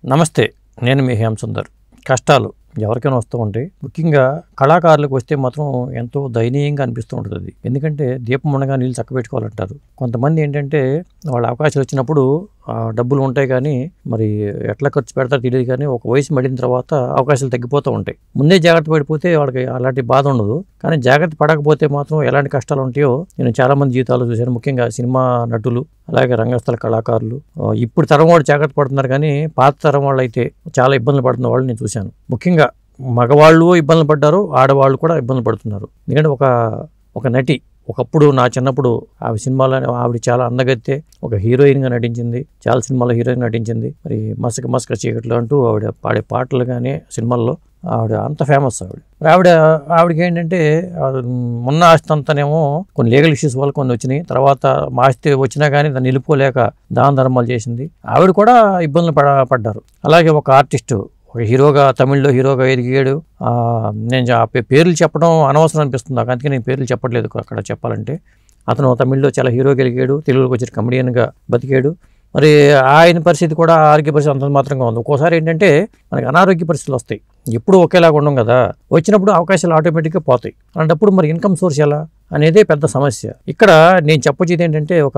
నమస్తే, నేను మీ హేమ్ సుందర్. కష్టాలు ఎవరికైనా వస్తూ ఉంటాయి. ముఖ్యంగా కళాకారులకు వస్తే మాత్రం ఎంతో దయనీయంగా అనిపిస్తూ ఉంటుంది అది. ఎందుకంటే దీపం ఉండగా నీళ్ళు చక్కబెట్టుకోవాలంటారు. కొంతమంది ఏంటంటే వాళ్ళ అవకాశాలు వచ్చినప్పుడు డబ్బులు ఉంటాయి కానీ మరి ఎట్లా ఖర్చు పెడతారో తెలియదు, కానీ ఒక వయసు మళ్ళిన తర్వాత అవకాశాలు తగ్గిపోతూ ఉంటాయి. ముందే జాగ్రత్త పడిపోతే వాళ్ళకి అలాంటి బాధ ఉండదు, కానీ జాగ్రత్త పడకపోతే మాత్రం ఎలాంటి కష్టాలు ఉంటాయో నేను చాలామంది జీవితాలు చూశాను. ముఖ్యంగా సినిమా నటులు, అలాగే రంగస్థల కళాకారులు. ఇప్పుడు తరం వాళ్ళు జాగ్రత్త పడుతున్నారు, కానీ పాత తరం వాళ్ళు అయితే చాలా ఇబ్బందులు పడుతున్న వాళ్ళు నేను చూశాను. ముఖ్యంగా మగవాళ్ళు ఇబ్బందులు పడ్డారు, ఆడవాళ్ళు కూడా ఇబ్బందులు పడుతున్నారు. ఎందుకంటే ఒక నటి ఒకప్పుడు నా చిన్నప్పుడు ఆవిడ సినిమాలో ఆవిడ చాలా అందగత్తే ఒక హీరోయిన్గా నటించింది, చాలా సినిమాలో హీరోయిన్ నటించింది. మరి మసక మసక చీకట్లు అంటూ ఆవిడ పాడే పాటలు కానీ సినిమాల్లో ఆవిడ అంత ఫేమస్. ఆవిడకి ఏంటంటే మొన్న ఆస్తి అంతానేమో కొన్ని లీగల్ ఇష్యూస్ వల్ల కొన్ని వచ్చినాయి. తర్వాత మా ఆస్తి వచ్చినా కానీ దాన్ని నిలుపుకోలేక దాన ధర్మాలు చేసింది. ఆవిడ కూడా ఇబ్బందులు పడ్డారు. అలాగే ఒక ఆర్టిస్టు, ఒక హీరోగా, తమిళ్లో హీరోగా ఎదిగాడు. నేను పేర్లు చెప్పడం అనవసరం అనిపిస్తుంది నాకు, అందుకే నేను పేర్లు చెప్పట్లేదు అక్కడ చెప్పాలంటే. అతను తమిళ్లో చాలా హీరోగా ఎదిగాడు, తెలుగులోకి వచ్చిన కమెడియన్గా బతికాడు. మరి ఆయన పరిస్థితి కూడా ఆరోగ్య పరిస్థితి అంత మాత్రంగా ఉంది. ఒక్కోసారి ఏంటంటే మనకి అనారోగ్య పరిస్థితులు వస్తాయి, ఎప్పుడు ఒకేలాగా ఉండం కదా. వచ్చినప్పుడు అవకాశాలు ఆటోమేటిక్గా పోతాయి. అలాంటప్పుడు మరి ఇన్కమ్ సోర్స్ ఎలా అనేదే పెద్ద సమస్య. ఇక్కడ నేను చెప్పొచ్చేది ఏంటంటే ఒక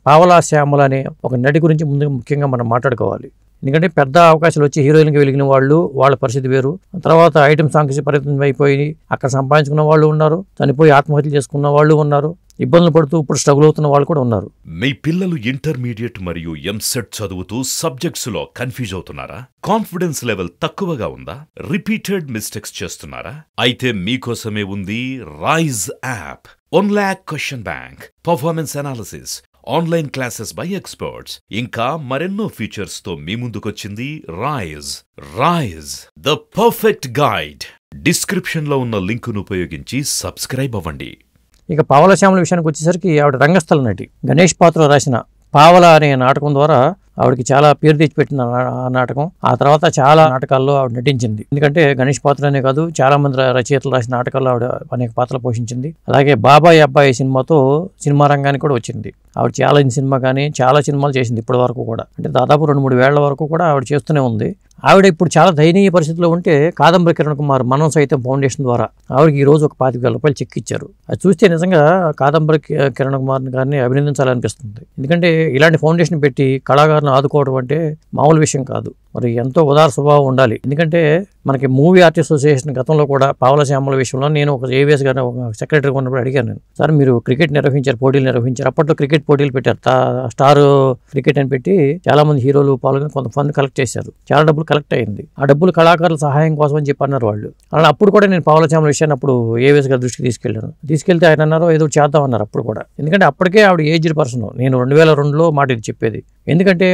పావలా శ్యామల అనే ఒక నటి గురించి ముందు ముఖ్యంగా మనం మాట్లాడుకోవాలి. ఎందుకంటే పెద్ద అవకాశాలు వచ్చి హీరోయిన్గా వెలిగిన వాళ్ళు, వాళ్ళ పరిస్థితి వేరు. తర్వాత ఐటమ్ సాంగ్స్ పరిమితం అయిపోయి అక్కడ సంపాదించుకున్న వాళ్ళు ఉన్నారు, చనిపోయి ఆత్మహత్యలు చేసుకున్న వాళ్ళు ఉన్నారు, ఇబ్బందులు పడుతూ ఇప్పుడు స్ట్రగుల్ అవుతున్న వాళ్ళు కూడా ఉన్నారు. మీ పిల్లలు ఇంటర్మీడియట్ మరియు ఎంసెట్ చదువుతూ సబ్జెక్ట్స్ లో కన్ఫ్యూజ్ అవుతున్నారా? కాన్ఫిడెన్స్ లెవెల్ తక్కువగా ఉందా? రిపీటెడ్ మిస్టేక్స్ చేస్తున్నారా? అయితే మీకోసమే ఉంది rise app. 1 lakh question bank, performance analysis, online classes by experts, ఇంకా మరెన్నో ఫీచర్స్ తో మీ ముందుకొచ్చింది rise the perfect guide. Description లో ఉన్న లింకును ఉపయోగించి సబ్స్క్రైబ్ అవ్వండి. ఇక పావలా శ్యామల విషయానికి వచ్చేసరికి ఆవిడ రంగస్థల నటి. గణేష్ పాత్ర రాసిన పావలా అనే నాటకం ద్వారా ఆవిడకి చాలా పేరు తెచ్చిపెట్టిన ఆ నాటకం. ఆ తర్వాత చాలా నాటకాల్లో ఆవిడ నటించింది. ఎందుకంటే గణేష్ పాత్ర అనే కాదు, చాలా మంది రచయితలు రాసిన నాటకాల్లో ఆవిడ అనేక పాత్రలు పోషించింది. అలాగే బాబాయ్ అబ్బాయి సినిమాతో సినిమా రంగానికి కూడా వచ్చింది. ఆవిడ ఛాలెంజ్ సినిమా కానీ చాలా సినిమాలు చేసింది ఇప్పటి వరకు కూడా. అంటే దాదాపు 2-3 వేళ్ల వరకు కూడా ఆవిడ చేస్తూనే ఉంది. ఆవిడ ఇప్పుడు చాలా దయనీయ పరిస్థితిలో ఉంటే కాదంబరి కిరణ్ కుమార్ మనం సైతం ఫౌండేషన్ ద్వారా ఆవిడకి ఈ రోజు ఒక 25,000 రూపాయలు చెక్ ఇచ్చారు. అది చూస్తే నిజంగా కాదంబరి కిరణ్ కుమార్ గారిని అభినందించాలనిపిస్తుంది. ఎందుకంటే ఇలాంటి ఫౌండేషన్ పెట్టి కళాకారులను ఆదుకోవడం అంటే మామూలు విషయం కాదు. మరి ఎంతో ఉదార స్వభావం ఉండాలి. ఎందుకంటే మనకి మూవీ ఆర్టిస్ట్ అసోసియేషన్ గతంలో కూడా పావలా శ్యామల విషయంలో నేను ఒక ఏవిఎస్ గారిని ఒక సెక్రటరీగా ఉన్నప్పుడు అడిగాను నేను, సార్ మీరు క్రికెట్ నిర్వహించారు, పోటీలు నిర్వహించారు, అప్పట్లో క్రికెట్ పోటీలు పెట్టారు, స్టార్ క్రికెట్ అని పెట్టి చాలా మంది హీరోలు పాల్గొని కొంత ఫండ్ కలెక్ట్ చేశారు, చాలా డబ్బులు కలెక్ట్ అయింది. ఆ డబ్బులు కళాకారుల సహాయం కోసం అని చెప్పి అన్నారు వాళ్ళు. అలా అప్పుడు కూడా నేను పావలా శ్యామల విషయాన్ని అప్పుడు ఏవిఎస్ గారి దృష్టికి తీసుకెళ్తే ఆయన అన్నారు ఏదో చేద్దాం అన్నారు అప్పుడు కూడా. ఎందుకంటే అప్పటికే ఆవిడ ఏజ్డ్ పర్సన్. నేను 2002లో మాట ఇది చెప్పేది. ఎందుకంటే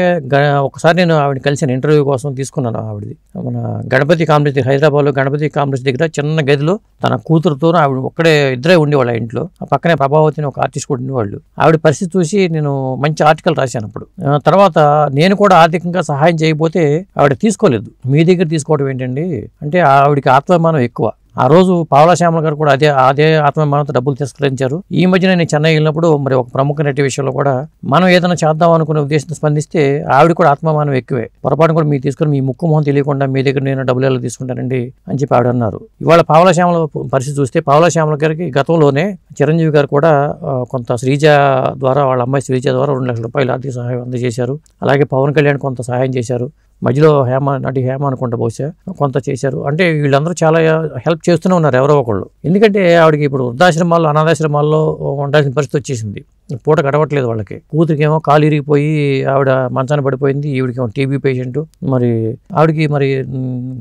ఒకసారి నేను ఆవిడని కలిసిన ఇంటర్వ్యూ కోసం తీసుకున్నాను. ఆవిడది మన గణపతి కాంప్లెక్స్, హైదరాబాద్లో గణపతి కాంప్లెక్స్ దగ్గర చిన్న గదిలో తన కూతురుతో ఆవిడ ఒక్కడే ఇద్దరే ఉండేవాళ్ళు ఆ ఇంట్లో. ఆ పక్కనే ప్రభావతి అని ఒక ఆర్టిస్ట్ కూడా ఉండేవాళ్ళు. ఆవిడ పరిస్థితి చూసి నేను మంచి ఆర్టికల్ రాశాను అప్పుడు. తర్వాత నేను కూడా ఆర్థికంగా సహాయం చేయకపోతే ఆవిడ తీసుకోలేదు. మీ దగ్గర తీసుకోవడం ఏంటండి అంటే ఆవిడకి ఆత్మాభిమానం ఎక్కువ. ఆ రోజు పావలా శ్యామల గారు కూడా అదే ఆత్మాభిమానంతో డబ్బులు తిరస్కరించారు. ఈ మధ్యన నేను చెన్నై వెళ్ళినప్పుడు మరి ఒక ప్రముఖ నటి విషయంలో కూడా మనం ఏదైనా చేద్దాం అనుకునే ఉద్దేశంతో స్పందిస్తే ఆవిడ కూడా ఆత్మాభిమానం ఎక్కువే. పొరపాటు కూడా మీరు తీసుకుని మీ ముక్కు మొహం తెలియకుండా మీ దగ్గర నేను డబ్బులు ఎలా తీసుకుంటానండి అని చెప్పి ఆవిడ అన్నారు. ఇవాళ పావలా శ్యామల పరిస్థితి చూస్తే పావలా శ్యామల గారికి గతంలోనే చిరంజీవి గారు కూడా కొంత శ్రీజ ద్వారా, వాళ్ళ అమ్మాయి శ్రీజ ద్వారా 2 లక్షల రూపాయలు ఆర్థిక సహాయం అందజేశారు. అలాగే పవన్ కళ్యాణ్ కొంత సహాయం చేశారు. మధ్యలో నటి హేమ అనుకుంటా బహుశా కొంత చేశారు. అంటే వీళ్ళందరూ చాలా హెల్ప్ చేస్తూనే ఉన్నారు ఎవరో ఒకళ్ళు. ఎందుకంటే ఆవిడకి ఇప్పుడు వృద్ధాశ్రమాల్లో, అనాథాశ్రమాల్లో ఉండాల్సిన పరిస్థితి వచ్చేసింది. పూట గడవట్లేదు వాళ్ళకి. కూతురికేమో కాలు ఇరిగిపోయి ఆవిడ మంచాన పడిపోయింది, ఈవిడికేమో టీబీ పేషెంట్. మరి ఆవిడకి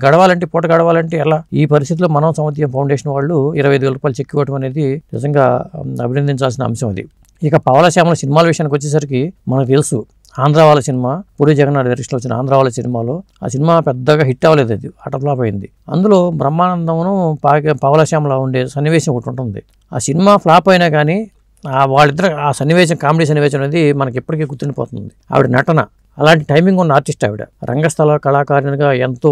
గడవాలంటే, పూట గడవాలంటే ఎలా? ఈ పరిస్థితిలో మనం సమర్థ్యం ఫౌండేషన్ వాళ్ళు 25,000 రూపాయలు చెక్ ఇవ్వడం అనేది నిజంగా అభినందించాల్సిన అంశం అది. ఇక పావలా శ్యామల సినిమాల విషయానికి వచ్చేసరికి మనకు తెలుసు, ఆంధ్ర వాళ్ళ సినిమా, పూరి జగన్నాథ్ డైరెక్షన్లో వచ్చిన ఆంధ్ర వాళ్ళ సినిమాలో ఆ సినిమా పెద్దగా హిట్ అవ్వలేదు, అది అటఫ్లాప్ అయింది. అందులో బ్రహ్మానందమును పావలా శ్యామల ఉండే సన్నివేశం ఒకటి ఉంటుంది. ఆ సినిమా ఫ్లాప్ అయినా కానీ వాళ్ళిద్దరు ఆ సన్నివేశం, కామెడీ సన్నివేశం అనేది మనకి ఎప్పటికీ గుర్తుండిపోతుంది. ఆవిడ నటన, అలాంటి టైమింగ్ ఉన్న ఆర్టిస్ట్ ఆవిడ. రంగస్థల కళాకారిణిగా ఎంతో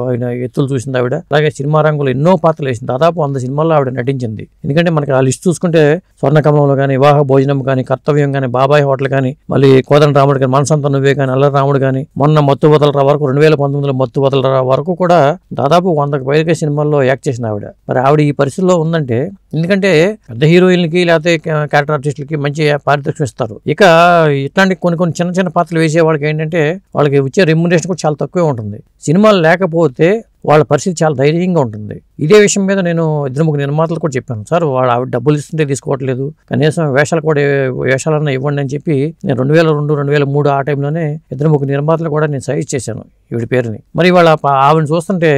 ఆయన ఎత్తులు చూసింది ఆవిడ. అలాగే సినిమా రంగంలో ఎన్నో పాత్రలు వేసింది. దాదాపు 100 సినిమాల్లో ఆవిడ నటించింది. ఎందుకంటే మనకి ఆ లిస్ట్ చూసుకుంటే స్వర్ణకమలంలో కానీ, వివాహ భోజనం కానీ, కర్తవ్యం కానీ, బాబాయ్ హోటల్ కానీ, మళ్ళీ కోదండ రాముడు కానీ, మనసంత నువ్వే కానీ, అల్లరి రాముడు కానీ, మొన్న మత్తు వదలరా వరకు 2019లో మత్తు వదలరా వరకు కూడా దాదాపు 100కు పైగా సినిమాల్లో యాక్ట్ చేసిన ఆవిడ. మరి ఆవిడ ఈ పరిస్థితిలో ఉందంటే ఎందుకంటే పెద్ద హీరోయిన్లకి లేకపోతే క్యారెక్టర్ ఆర్టిస్టులకి మంచి పారితోషికం ఇస్తారు. ఇక ఇట్లాంటి కొన్ని చిన్న చిన్న పాత్రలు వేసే వాళ్ళకి ఏంటంటే వాళ్ళకి వచ్చే రెమ్యునరేషన్ కూడా చాలా తక్కువే ఉంటుంది. సినిమాలు లేకపోతే వాళ్ళ పరిస్థితి చాలా ధైర్యంగా ఉంటుంది. ఇదే విషయం మీద నేను 2-3 నిర్మాతలు కూడా చెప్పాను, సార్ వాళ్ళు ఆవిడ డబ్బులు ఇస్తుంటే తీసుకోవట్లేదు, కనీసం వేషాలన్నా ఇవ్వండి అని చెప్పి నేను 2002, 2003 ఆ టైంలోనే 2-3 నిర్మాతలు కూడా నేను సజెస్ట్ చేశాను ఈవిడ పేరుని. మరి వాళ్ళ ఆవిడని చూస్తుంటే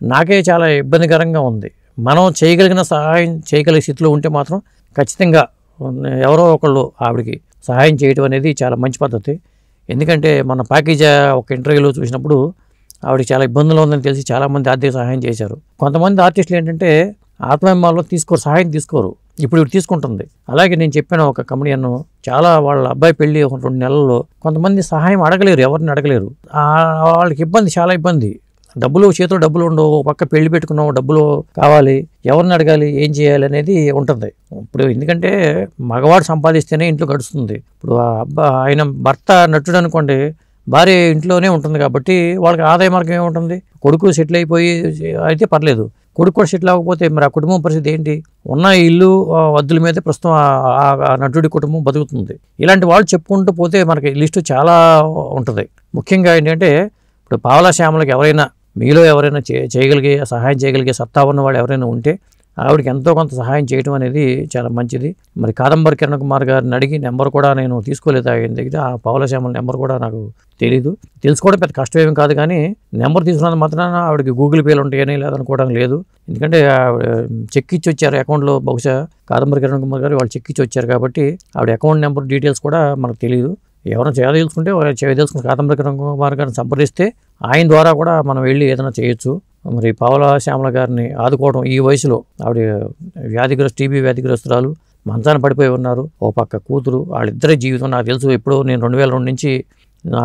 నాకే చాలా ఇబ్బందికరంగా ఉంది. మనం చేయగలిగిన సహాయం చేయగలిగే స్థితిలో ఉంటే మాత్రం ఖచ్చితంగా ఎవరో ఒకళ్ళు ఆవిడకి సహాయం చేయడం అనేది చాలా మంచి పద్ధతి. ఎందుకంటే మన ప్యాకేజ్ ఒక ఇంటర్వ్యూలో చూసినప్పుడు ఆవిడకి చాలా ఇబ్బందులు ఉందని తెలిసి చాలామంది ఆర్థిక సహాయం చేశారు. కొంతమంది ఆర్టిస్టులు ఏంటంటే ఆత్మాభిమానంలో సహాయం తీసుకోరు. ఇప్పుడు తీసుకుంటుంది. అలాగే నేను చెప్పిన ఒక కమెడియన్ చాలా వాళ్ళ అబ్బాయి పెళ్లి 2 నెలల్లో కొంతమంది సహాయం అడగలేరు, ఎవరిని అడగలేరు. వాళ్ళకి ఇబ్బంది, చాలా ఇబ్బంది. చేతిలో డబ్బులు ఉండవు, పక్క పెళ్లి పెట్టుకున్నావు, డబ్బులు కావాలి, ఎవరిని అడగాలి, ఏం చేయాలి అనేది ఉంటుంది. ఇప్పుడు ఎందుకంటే మగవాడు సంపాదిస్తేనే ఇంట్లో గడుస్తుంది. ఇప్పుడు ఆయన భర్త నటుడు అనుకోండి, భార్య ఇంట్లోనే ఉంటుంది కాబట్టి వాళ్ళకి ఆదాయ మార్గం ఏముంటుంది? కొడుకు సెటిల్ అయిపోయి అయితే పర్లేదు, కొడుకు కూడా సెటిల్ అవ్వకపోతే మరి ఆ కుటుంబం పరిస్థితి ఏంటి? ఉన్న ఇల్లు వద్దుల మీద ప్రస్తుతం ఆ నటుడి కుటుంబం బతుకుతుంది. ఇలాంటి వాళ్ళు చెప్పుకుంటూ పోతే మనకి లిస్టు చాలా ఉంటుంది. ముఖ్యంగా ఏంటంటే ఇప్పుడు పావలా శ్యామలకి ఎవరైనా మీలో ఎవరైనా సహాయం చేయగలిగే సత్తా ఉన్న వాళ్ళు ఎవరైనా ఉంటే ఆవిడకి ఎంతో కొంత సహాయం చేయడం అనేది చాలా మంచిది. మరి కాదంబరి కిరణ్ కుమార్ గారిని అడిగి నెంబర్ కూడా నేను తీసుకోలేదు ఆయన దగ్గర. ఆ పావలా శ్యామల నెంబర్ కూడా నాకు తెలీదు. తెలుసుకోవడం పెద్ద కష్టమేం కాదు, కానీ నెంబర్ తీసుకున్నంత మాత్రాన ఆవిడకి గూగుల్ పేలు ఉంటాయని లేదనుకోవడం లేదు. ఎందుకంటే చెక్ ఇచ్చి వచ్చారు అకౌంట్లో, బహుశా కాదంబరి కిరణ్ కుమార్ గారు వాళ్ళు చెక్ ఇచ్చి వచ్చారు కాబట్టి ఆవిడ అకౌంట్ నెంబర్ డీటెయిల్స్ కూడా మనకు తెలియదు. ఎవరైనా చేయదలుచుకుంటే కాదంబరి కిరణ్ కుమార్ గారిని సంప్రదిస్తే ఆయన ద్వారా కూడా మనం వెళ్ళి ఏదైనా చేయొచ్చు. మరి పావలా శ్యామల గారిని ఆదుకోవడం ఈ వయసులో, ఆవిడ టీబీ వ్యాధిగ్రస్తురాలు, మంచాన పడిపోయి ఉన్నారు, ఓ పక్క కూతురు, వాళ్ళిద్దరి జీవితం నాకు తెలుసు. ఎప్పుడో నేను 2002 నుంచి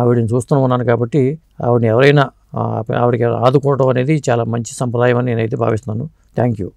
ఆవిడని చూస్తూనే ఉన్నాను కాబట్టి ఆవిడని ఎవరైనా ఆవిడకి ఆదుకోవడం అనేది చాలా మంచి సంప్రదాయం అని నేనైతే భావిస్తున్నాను. Thank you.